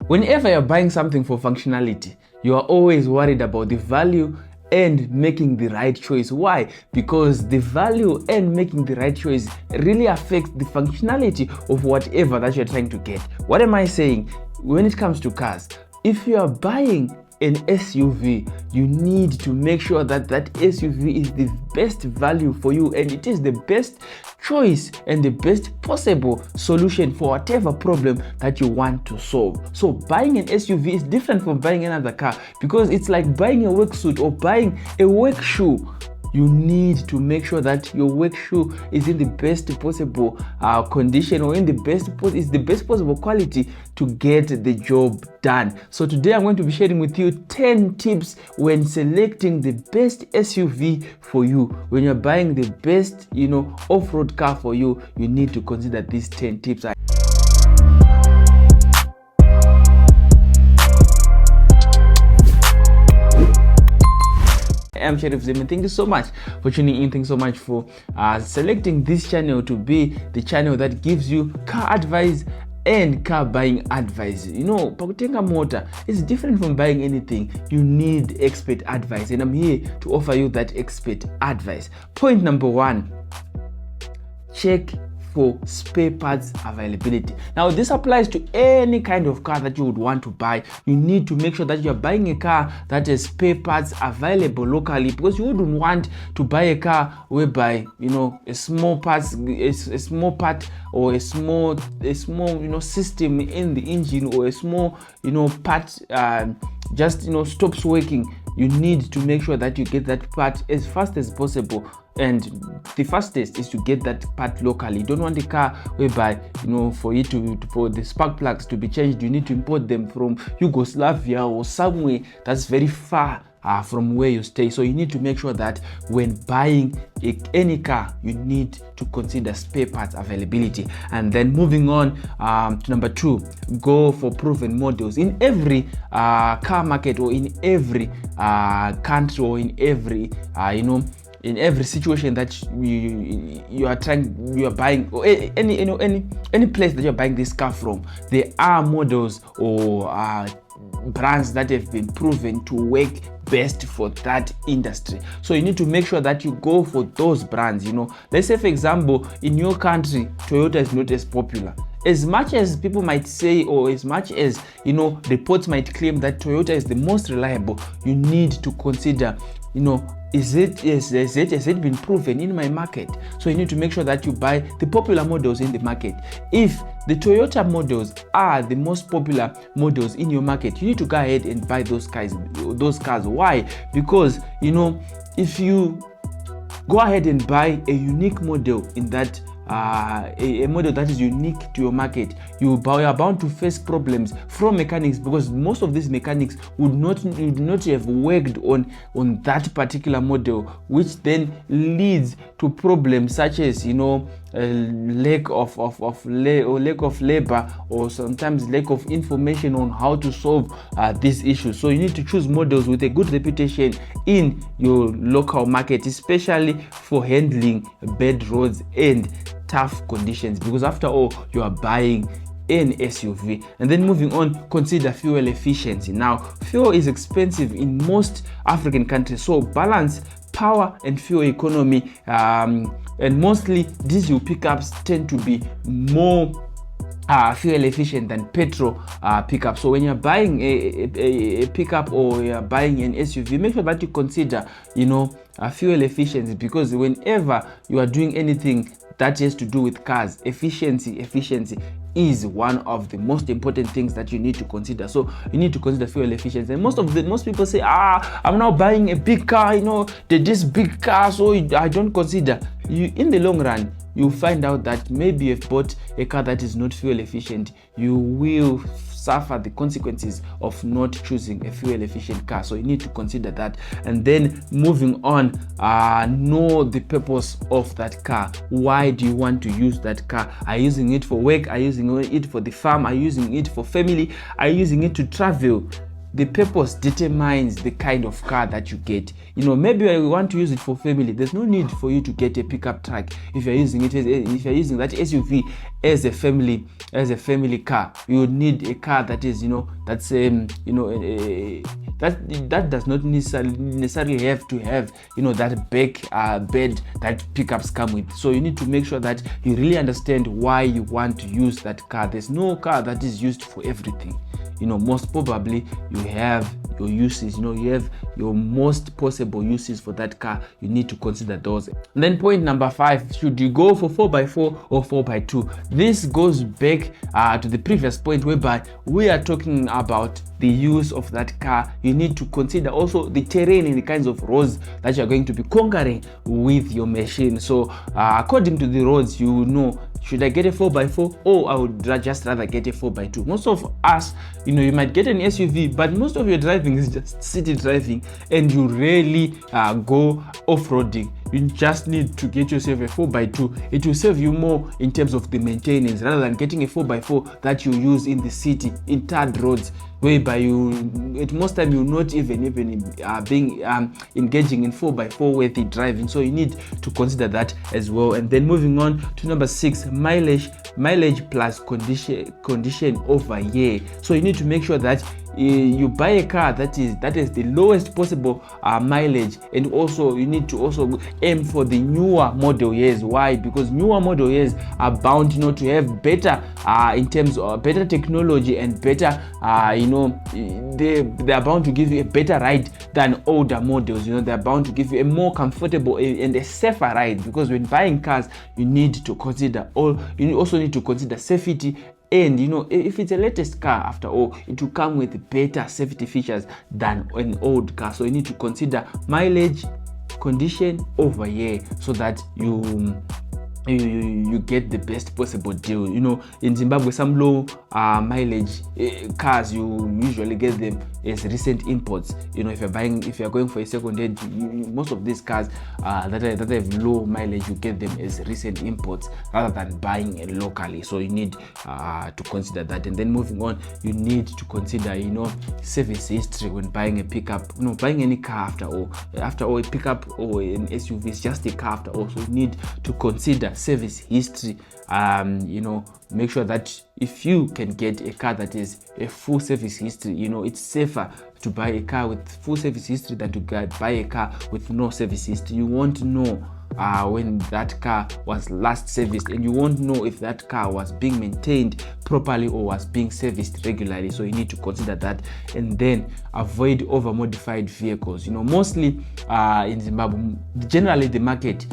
Whenever you're buying something for functionality, you are always worried about the value and making the right choice. Why? Because the value and making the right choice really affects the functionality of whatever that you're trying to get. What am I saying? When it comes to cars, if you are buying an SUV, you need to make sure that that SUV is the best value for you and it is the best choice and the best possible solution for whatever problem that you want to solve. So buying an SUV is different from buying another car, because it's like buying a work suit or buying a work shoe. You need to make sure that your work shoe is in the best possible condition, or in the best possible quality to get the job done. So today I'm going to be sharing with you 10 tips when selecting the best SUV for you. When you're buying the best, off-road car for you, you need to consider these 10 tips. I'm vwzim, and thank you so much for tuning in. Thanks so much for selecting this channel to be the channel that gives you car advice and car buying advice. Pakutenga motor is different from buying anything. You need expert advice, and I'm here to offer you that expert advice. Point number 1, check for spare parts availability. Now this applies to any kind of car that you would want to buy. You need to make sure that you're buying a car that has spare parts available locally, because you wouldn't want to buy a car whereby a small part or a small system in the engine, or a small part just stops working. You need to make sure that you get that part as fast as possible, and the fastest is to get that part locally. You don't want a car whereby for the spark plugs to be changed, you need to import them from Yugoslavia or somewhere that's very far from where you stay. So you need to make sure that when buying any car, you need to consider spare parts availability. And then moving on to number 2, go for proven models. In every car market, or in every country, or in every in every situation that you are buying, or any place that you're buying this car from, there are models or brands that have been proven to work best for that industry. So you need to make sure that you go for those brands. Let's say, for example, in your country, Toyota is not as popular. As much as people might say, or as much as reports might claim that Toyota is the most reliable, you need to consider, has it been proven in my market? So you need to make sure that you buy the popular models in the market. If the Toyota models are the most popular models in your market, you need to go ahead and buy those cars. Why? Because if you go ahead and buy a unique model in that a model that is unique to your market, you are bound to face problems from mechanics, because most of these mechanics would not have worked on that particular model, which then leads to problems such as lack of labor, or sometimes lack of information on how to solve these issues. So you need to choose models with a good reputation in your local market, especially for handling bad roads and tough conditions, because after all, you are buying an SUV. And then moving on, consider fuel efficiency. Now, fuel is expensive in most African countries, so balance power and fuel economy, and mostly diesel pickups tend to be more fuel efficient than petrol pickup. So when you're buying a pickup, or you're buying an SUV, make sure that you consider fuel efficiency, because whenever you are doing anything that has to do with cars, efficiency is one of the most important things that you need to consider. So you need to consider fuel efficiency. And most people say, I'm now buying a big car, this big car, so I don't consider. In the long run, you'll find out that maybe you've bought a car that is not fuel efficient. You will suffer the consequences of not choosing a fuel efficient car. So you need to consider that. And then moving on, know the purpose of that car. Why do you want to use that car? Are you using it for work? Are you using it for the farm? Are you using it for family? Are you using it to travel? the purpose determines the kind of car that you get. You know, maybe you want to use it for family. There's no need for you to get a pickup truck if you're using it if you're using that SUV as a family car. You would need a car that is, that's that does not necessarily have to have, that back bed that pickups come with. So you need to make sure that you really understand why you want to use that car. There's no car that is used for everything. Most probably you have your uses, you have your most possible uses for that car. You need to consider those. And then point number 5, should you go for 4x4 or 4x2? This goes back to the previous point whereby we are talking about the use of that car. You need to consider also the terrain and the kinds of roads that you're going to be conquering with your machine. So according to the roads, you know, should I get a 4x4 or I would just rather get a 4x2? Most of us, you might get an SUV, but most of your driving is just city driving and you rarely go off-roading. You just need to get yourself a 4x2. It will save you more in terms of the maintenance rather than getting a 4x4 that you use in the city, in tarred roads, whereby at most time you're not even being engaging in 4x4 worthy driving. So you need to consider that as well. And then moving on to number 6, mileage plus condition over year. So you need to make sure that you buy a car that is the lowest possible mileage, and also you need to also aim for the newer model years. Why? Because newer model years are bound to have better in terms of better technology and better they are bound to give you a better ride than older models. They are bound to give you a more comfortable and a safer ride, because when buying cars you also need to consider safety. And if it's a latest car, after all, it will come with better safety features than an old car. So you need to consider mileage, condition over year, so that you get the best possible deal. In Zimbabwe, some low mileage cars, you usually get them as recent imports. If you're going for a second hand, most of these cars that have low mileage, you get them as recent imports rather than buying it locally. So you need to consider that. And then moving on, you need to consider service history when buying a pickup. Buying any car, after all a pickup or an SUV is just a car after all. So you need to consider service history. Make sure that if you can get a car that is a full service history, it's safer to buy a car with full service history than to buy a car with no service history. You won't know when that car was last serviced, and you won't know if that car was being maintained properly or was being serviced regularly. So you need to consider that. And then avoid over modified vehicles. Mostly in Zimbabwe, generally the market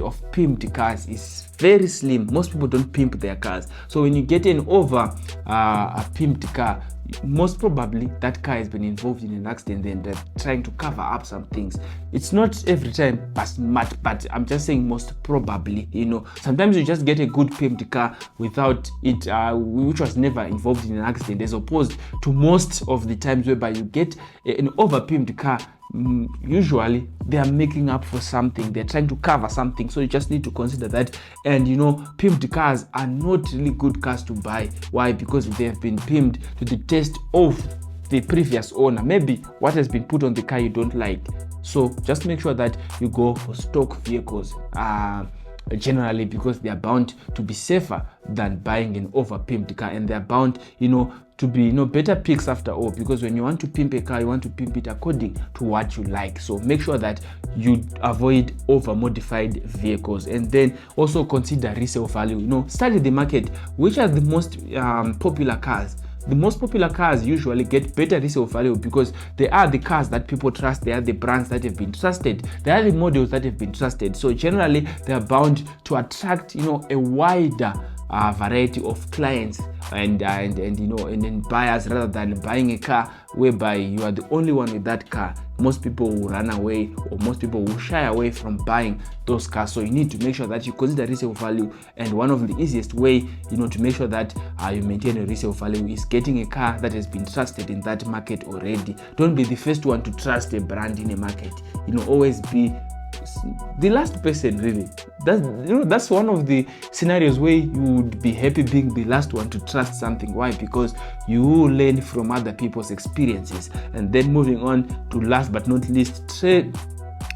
of pimped cars is very slim. Most people don't pimp their cars. So when you get an over a pimped car, most probably that car has been involved in an accident and they're trying to cover up some things. It's not every time but I'm just saying most probably. Sometimes you just get a good pimped car without it which was never involved in an accident, as opposed to most of the times whereby you get an over pimped car. Usually they are making up for something, they're trying to cover something. So you just need to consider that. And pimped cars are not really good cars to buy. Why? Because they have been pimped to the taste of the previous owner. Maybe what has been put on the car you don't like. So just make sure that you go for stock vehicles generally, because they are bound to be safer than buying an over pimped car, and they are bound to be better picks after all, because when you want to pimp a car, you want to pimp it according to what you like. So make sure that you avoid over modified vehicles. And then also consider resale value. Study the market. Which are the most popular cars? The most popular cars usually get better resale value because they are the cars that people trust. They are the brands that have been trusted. They are the models that have been trusted. So generally they are bound to attract a wider variety of clients and buyers, rather than buying a car whereby you are the only one with that car. Most people will run away, or most people will shy away from buying those cars. So you need to make sure that you consider resale value, and one of the easiest way to make sure that you maintain a resale value is getting a car that has been trusted in that market already. Don't be the first one to trust a brand in a market. Always be the last person, really. That's one of the scenarios where you would be happy being the last one to trust something. Why? Because you learn from other people's experiences. And then moving on to last but not least,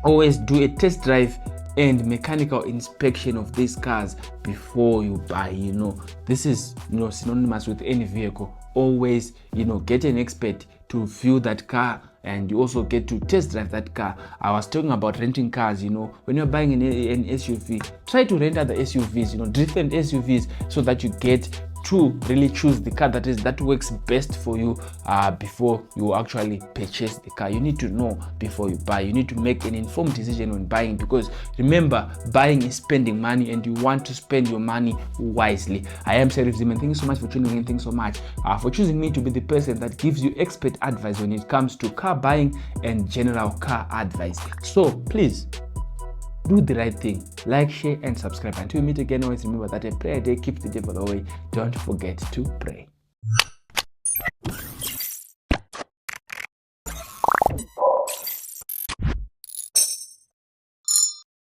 always do a test drive and mechanical inspection of these cars before you buy. This is synonymous with any vehicle. Always get an expert to view that car, and you also get to test drive that car. I was talking about renting cars. When you're buying an SUV, try to rent other SUVs, different SUVs, so that you get to really choose the car that works best for you before you actually purchase the car. You need to know before you buy. You need to make an informed decision when buying, because remember, buying is spending money, and you want to spend your money wisely. I am carreviewszim, and thank you so much for tuning in. Thanks so much for choosing me to be the person that gives you expert advice when it comes to car buying and general car advice. So please do the right thing. Like, share, and subscribe. Until we meet again, always remember that a prayer a day keeps the devil away. Don't forget to pray.